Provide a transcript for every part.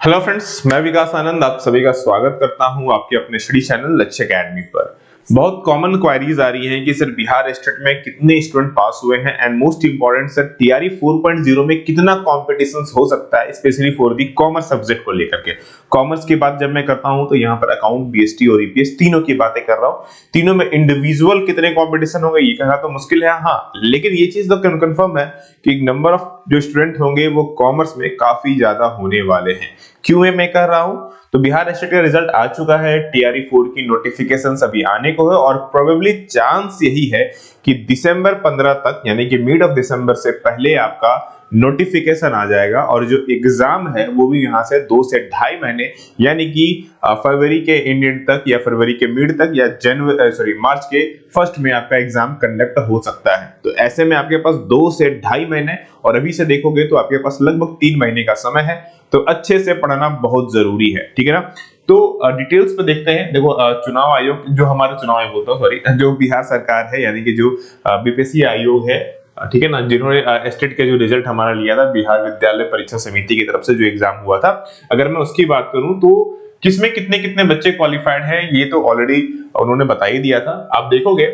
Hello friends, मैं विकास आनंद आप सभी का स्वागत करता हूं आपके अपने स्टडी चैनल लक्ष्य एकेडमी पर। बहुत कॉमन क्वेरीज आ रही हैं कि सर बिहार स्टेट में कितने स्टूडेंट पास हुए हैं and most important sir TRE 4.0 में कितना कंपटीशंस हो सकता है specially for the commerce subject को लेकर के। कॉमर्स की बात जब मैं करता हूं तो यहाँ पर अकाउंट, बीएसटी और ईपीएस तीनों की बातें कर रहा हूँ। तीनों में इंडिविजुअल कितने कॉम्पिटिशन होंगे ये कहना तो मुश्किल है, हाँ, लेकिन ये चीज तो कंफर्म है कि नंबर ऑफ जो स्टूडेंट होंगे वो कॉमर्स में काफी ज्यादा होने वाले हैं। क्यों मैं कह रहा हूं तो बिहार स्टेट का रिजल्ट आ चुका है, टीआरई 4 की नोटिफिकेशंस अभी आने को है और प्रोबेबली चांस यही है कि दिसंबर 15 तक यानी कि मिड ऑफ दिसंबर से पहले आपका नोटिफिकेशन आ जाएगा और जो एग्जाम है वो भी यहां से 2 से 2.5 महीने यानी कि फरवरी के एंड तक या फरवरी के मिड तक या मार्च के फर्स्ट में आपका एग्जाम कंडक्ट हो सकता है। तो ऐसे में आपके पास 2 से 2.5 महीने और अभी से देखोगे तो आपके पास लगभग 3 महीने का समय है। तो अच्छे से पढ़ना बहुत जरूरी है, ठीक है ना। तो डिटेल्स पे देखते हैं। देखो चुनाव आयोग जो हमारे चुनाव आयोग बोलता हूँ सॉरी जो बिहार सरकार है यानी कि जो बीपीएससी आयोग है, ठीक है ना, जिन्होंने स्टेट के जो रिजल्ट हमारा लिया था बिहार विद्यालय परीक्षा समिति की तरफ से जो एग्जाम हुआ था, अगर मैं उसकी बात करूं तो किसमें कितने कितने बच्चे क्वालिफाइड हैं ये तो ऑलरेडी उन्होंने बता ही दिया था। आप देखोगे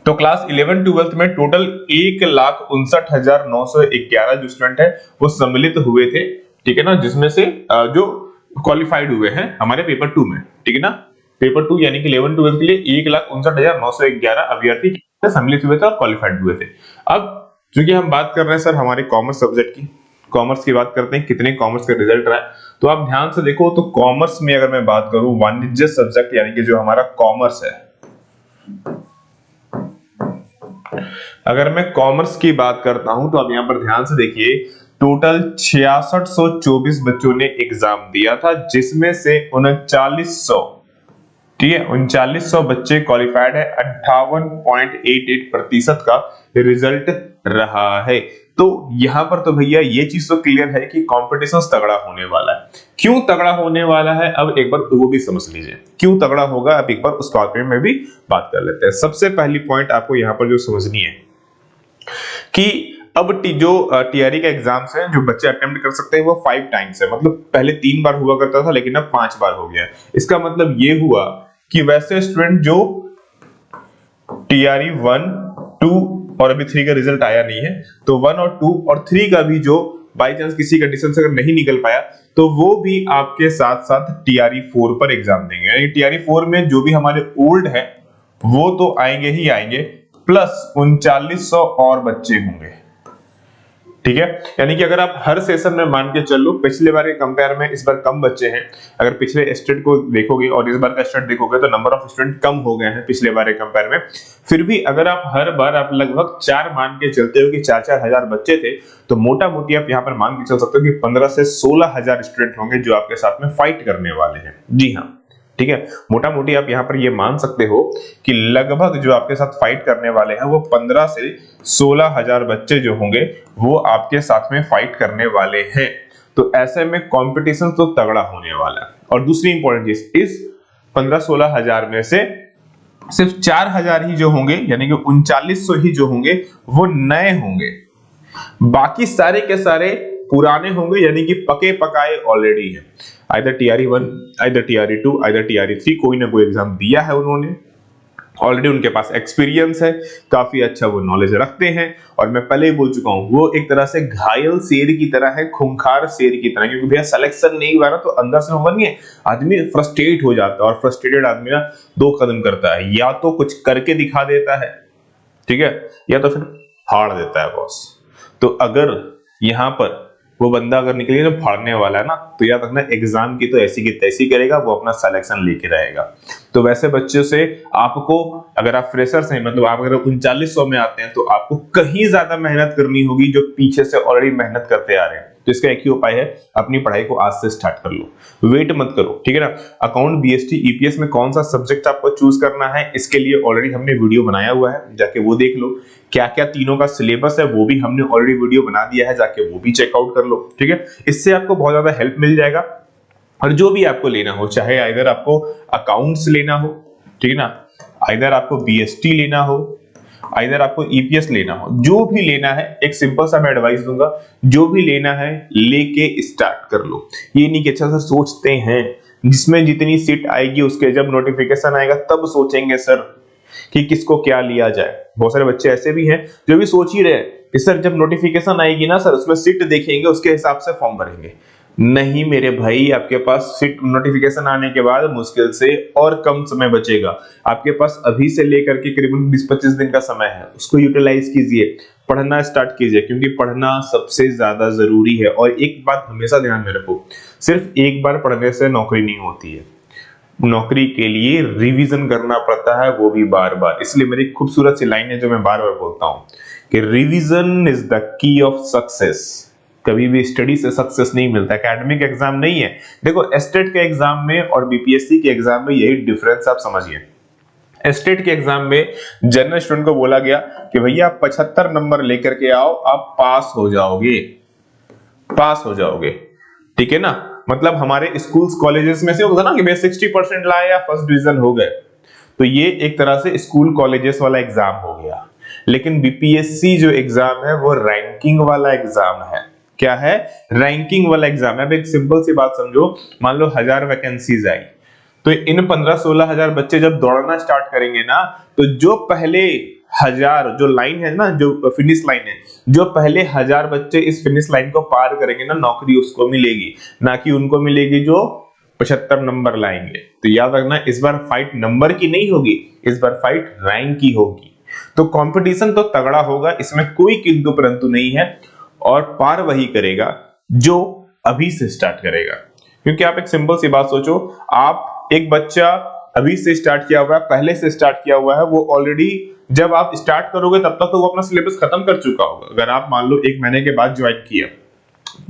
तो क्लास 11-12 में टोटल 1,59,911 जो स्टूडेंट है वो सम्मिलित हुए थे, ठीक है ना, जिसमें से जो क्वालिफाइड हुए हैं हमारे पेपर 2 में, ठीक है ना। पेपर 2 यानी कि 11-12 के लिए 1,59,911 अभ्यर्थी सम्मिलित हुए थे और क्वालिफाइड हुए थे। अब चूंकि हम बात कर रहे हैं सर हमारे कॉमर्स सब्जेक्ट की, कॉमर्स की बात करते हैं कितने कॉमर्स का रिजल्ट रहा है, तो आप ध्यान से देखो तो कॉमर्स में अगर मैं बात करूं वाणिज्य सब्जेक्ट यानी कि जो हमारा कॉमर्स है, अगर मैं कॉमर्स की बात करता हूं तो आप यहां पर ध्यान से देखिए टोटल 6624 बच्चों ने एग्जाम दिया था जिसमें से 3900, ठीक है, 3900 बच्चे क्वालिफाइड है। 58.88% का रिजल्ट रहा है। तो यहां पर तो भैया ये चीज तो क्लियर है कि कंपटीशन तगड़ा होने वाला है। क्यों तगड़ा होने वाला है अब एक बार वो भी समझ लीजिए, क्यों तगड़ा होगा अब एक बार उस बारे में भी बात कर लेते हैं। सबसे पहली पॉइंट आपको यहां पर जो समझनी है कि अब जो टीआरई का एग्जाम्स है जो बच्चे अटेम्प्ट कर सकते हैं वो 5 टाइम्स है, मतलब पहले 3 बार हुआ करता था लेकिन अब 5 बार हो गया। इसका मतलब ये हुआ कि वैसे स्टूडेंट जो टीआरई 1, 2 और अभी 3 का रिजल्ट आया नहीं है तो 1 और 2 और 3 का भी जो बाई चांस किसी कंडीशन से अगर नहीं निकल पाया तो वो भी आपके साथ साथ टीआरई 4 पर एग्जाम देंगे। यानी टीआरई 4 में जो भी हमारे ओल्ड है वो तो आएंगे ही आएंगे, प्लस 3900 और बच्चे होंगे, ठीक है। यानी कि अगर आप हर सेशन में मान के चल लो पिछले बार के कंपेयर में इस बार कम बच्चे हैं। अगर पिछले स्टेट को देखोगे और इस बार का स्टेट देखोगे तो नंबर ऑफ स्टूडेंट कम हो गए हैं पिछले बार के कंपेयर में। फिर भी अगर आप हर बार आप लगभग 4 मान के चलते हो कि 4-4 हजार बच्चे थे तो मोटा मोटी आप यहाँ पर मान के चल सकते हो कि 15 से 16 हजार स्टूडेंट होंगे जो आपके साथ में फाइट करने वाले हैं। जी हाँ, ठीक है, मोटा मोटी आप यहां पर ये मान सकते हो कि लगभग जो आपके साथ फाइट करने वाले हैं वो 15 से 16 हजार बच्चे जो होंगे वो आपके साथ में फाइट करने वाले हैं। तो ऐसे में कंपटीशन तो तगड़ा होने वाला है। और दूसरी इंपॉर्टेंट चीज, इस 15-16 हजार में से सिर्फ 4,000 ही जो होंगे यानी कि 3900 ही जो होंगे वो नए होंगे, बाकी सारे के सारे पुराने होंगे यानी कि पके पकाए ऑलरेडी है। Either TRE 1, either TRE 2, either TRE 3 कोई ना कोई एग्जाम दिया है उन्होंने, ऑलरेडी उनके पास एक्सपीरियंस है, काफी अच्छा वो नॉलेज रखते हैं। और मैं पहले ही बोल चुका हूं वो एक तरह से घायल शेर की तरह है, खूंखार शेर की तरह, क्योंकि भैया सिलेक्शन नहीं हुआ ना तो अंदर से होगा नहीं, आदमी फ्रस्ट्रेट हो जाता है और फ्रस्ट्रेटेड आदमी ना 2 कदम करता है, या तो कुछ करके दिखा देता है, ठीक है, या तो फिर फाड़ देता है बॉस। तो अगर यहां पर वो बंदा अगर निकले ना फाड़ने वाला है ना तो याद रखना एग्जाम की तो ऐसी की तैसी करेगा, वो अपना सिलेक्शन लेके रहेगा। तो वैसे बच्चों से आपको, अगर आप फ्रेशर्स हैं मतलब आप अगर 3900 में आते हैं तो आपको कहीं ज्यादा मेहनत करनी होगी जो पीछे से ऑलरेडी मेहनत करते आ रहे हैं। तो इसका एक ही उपाय है, अपनी पढ़ाई को आज से स्टार्ट कर लो, वेट मत करो, ठीक है ना। अकाउंट, बीएसटी, ईपीएस में कौन सा सब्जेक्ट आपको चूज करना है इसके लिए ऑलरेडी हमने वीडियो बनाया हुआ है, जाके वो देख लो। क्या क्या तीनों का सिलेबस है वो भी हमने ऑलरेडी वीडियो बना दिया है, जाके वो भी चेकआउट कर लो, ठीक है। इससे आपको बहुत ज्यादा हेल्प मिल जाएगा। और जो भी आपको लेना हो, चाहे आइदर आपको अकाउंट्स लेना हो, ठीक है ना, आइदर आपको बीएसटी लेना हो, आइदर आपको ईपीएस लेना हो, जो भी लेना है, एक सिंपल सा मैं एडवाइस दूंगा, जो भी लेना है लेके स्टार्ट कर लो। ये नहीं कि अच्छा सर सोचते हैं, जिसमें जितनी सीट आएगी उसके जब नोटिफिकेशन आएगा तब सोचेंगे सर कि किसको क्या लिया जाए। बहुत सारे बच्चे ऐसे भी हैं जो भी सोच ही रहे हैं कि सर जब नोटिफिकेशन आएगी ना सर उसमें सीट देखेंगे उसके हिसाब से फॉर्म भरेंगे। नहीं मेरे भाई, आपके पास सीट नोटिफिकेशन आने के बाद मुश्किल से और कम समय बचेगा। आपके पास अभी से लेकर के करीबन 20-25 दिन का समय है, उसको यूटिलाइज कीजिए, पढ़ना स्टार्ट कीजिए, क्योंकि पढ़ना सबसे ज्यादा जरूरी है। और एक बात हमेशा ध्यान में रखो, सिर्फ एक बार पढ़ने से नौकरी नहीं होती है, नौकरी के लिए रिवीजन करना पड़ता है, वो भी बार बार। इसलिए मेरी खूबसूरत सी लाइन है जो मैं बार बार बोलता हूं कि revision is the key of success. कभी भी स्टडी से सक्सेस नहीं मिलता, एकेडमिक एग्जाम नहीं है। देखो एस्टेट के एग्जाम में और बीपीएससी के एग्जाम में यही डिफरेंस आप समझिए। एस्टेट के एग्जाम में जनरल स्टूडेंट को बोला गया कि भैया आप 75 नंबर लेकर के आओ, आप पास हो जाओगे, पास हो जाओगे, ठीक है ना। मतलब हमारे स्कूल्स कॉलेजेस में से होता ना कि भाई 60% लाए या फर्स्ट डिवीजन हो गए, तो ये एक तरह से स्कूल कॉलेजेस वाला एग्जाम हो गया। लेकिन बीपीएससी जो एग्जाम है वो रैंकिंग वाला एग्जाम है। क्या है? रैंकिंग वाला एग्जाम है। अब एक सिंपल सी बात समझो, मान लो 1000 वैकेंसीज आई, तो इन 15-16 हजार बच्चे जब दौड़ना स्टार्ट करेंगे ना, तो जो पहले 1000 जो लाइन है ना, जो फिनिश लाइन है, जो पहले 1000 बच्चे इस फिनिश लाइन को पार करेंगे ना, नौकरी उसको मिलेगी, ना कि उनको मिलेगी जो 75 नंबर लाएंगे। तो याद रखना, इस बार फाइट नंबर की नहीं होगी, इस बार फाइट रैंक की होगी। तो कंपटीशन तो तगड़ा होगा, इसमें कोई किंतु परंतु नहीं है। और पार वही करेगा जो अभी से स्टार्ट करेगा। क्योंकि आप एक सिंपल सी बात सोचो, आप एक बच्चा अभी से स्टार्ट किया हुआ है, पहले से स्टार्ट किया हुआ है, वो ऑलरेडी जब आप स्टार्ट करोगे तब तक तो वो अपना सिलेबस खत्म कर चुका होगा। अगर आप मान लो 1 महीने के बाद ज्वाइन किया,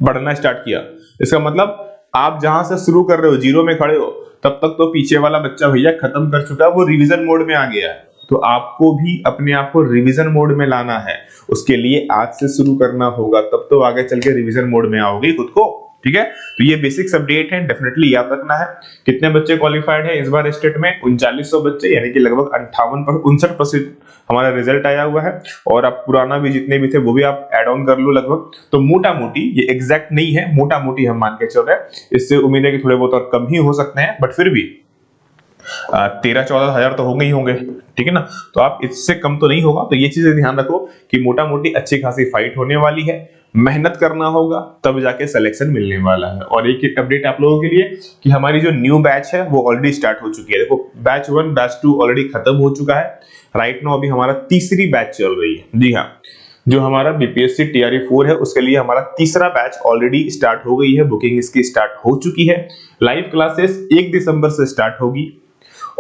पढ़ना स्टार्ट किया, इसका मतलब आप जहां से शुरू कर रहे हो, जीरो में खड़े हो, तब तक तो पीछे वाला बच्चा भैया खत्म कर चुका है, वो रिवीजन मोड में आ गया है। तो आपको भी अपने आप को रिवीजन मोड में लाना है, उसके लिए आज से शुरू करना होगा, तब तो आगे चल के रिवीजन मोड में आओगे खुद को, ठीक है। तो ये बेसिक्स अपडेट है, डेफिनेटली याद रखना है। कितने बच्चे क्वालिफाइड है इस बार स्टेट में? 3900 बच्चे, यानी कि लगभग 59% हमारा रिजल्ट आया हुआ है। और अब पुराना भी जितने भी थे वो भी आप एड ऑन कर लो लगभग। तो मोटा मोटी, ये एग्जैक्ट नहीं है, मोटा मोटी हम मान के चल रहे हैं, इससे उम्मीद है कि थोड़े बहुत और कम ही हो सकते हैं, बट फिर भी 13-14 हजार तो होंगे ही होंगे, ठीक है ना। तो आप इससे कम तो नहीं होगा। तो ये चीजें ध्यान रखो कि मोटा मोटी अच्छी खासी फाइट होने वाली है, मेहनत करना होगा, तब जाके सिलेक्शन मिलने वाला है। और एक अपडेट आप लोगों के लिए कि हमारी जो न्यू बैच है वो ऑलरेडी स्टार्ट हो चुकी है। देखो बैच 1 बैच 2 ऑलरेडी खत्म हो चुका है। राइट नाउ अभी हमारा तीसरी बैच चल रही है। जी हाँ, जो हमारा बीपीएससी टीआरई 4 है उसके लिए हमारा तीसरा बैच ऑलरेडी स्टार्ट हो गई है, बुकिंग इसकी स्टार्ट हो चुकी है। लाइव क्लासेस 1 दिसंबर से स्टार्ट होगी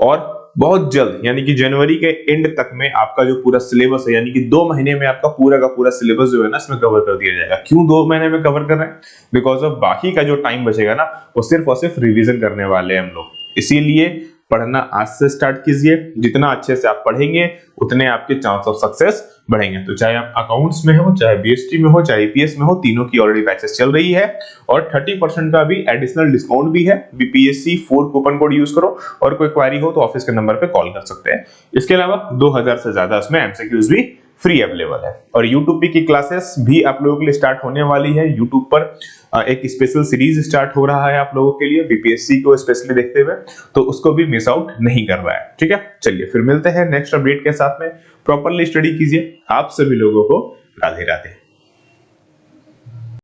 और बहुत जल्द यानी कि जनवरी के एंड तक में आपका जो पूरा सिलेबस है, यानी कि 2 महीने में आपका पूरा का पूरा सिलेबस जो है ना इसमें कवर कर दिया जाएगा। क्यों 2 महीने में कवर कर रहे हैं? बिकॉज ऑफ बाकी का जो टाइम बचेगा ना वो सिर्फ और सिर्फ रिवीजन करने वाले हैं हम लोग। इसीलिए पढ़ना आज से स्टार्ट कीजिए। जितना अच्छे से आप पढ़ेंगे उतने आपके चांस ऑफ सक्सेस बढ़ेंगे। तो चाहे आप अकाउंट्स में हो, चाहे बीएसटी में हो, चाहे ईपीएस में हो, तीनों की ऑलरेडी बैचेस चल रही है। और 30% का भी एडिशनल डिस्काउंट भी है। बीपीएससी 4 कूपन कोड यूज करो, और कोई क्वेरी हो तो ऑफिस के नंबर पे कॉल कर सकते हैं। इसके अलावा 2000 से ज्यादा इसमें एमसीक्यूज भी फ्री अवेलेबल है। और यूट्यूब की क्लासेस भी आप लोगों के लिए स्टार्ट होने वाली है। यूट्यूब पर एक स्पेशल सीरीज स्टार्ट हो रहा है आप लोगों के लिए, बीपीएससी को स्पेशली देखते हुए, तो उसको भी मिस आउट नहीं करना है, ठीक है। चलिए फिर मिलते हैं नेक्स्ट अपडेट के साथ में। प्रॉपर्ली स्टडी कीजिए। आप सभी लोगों को राधे राधे।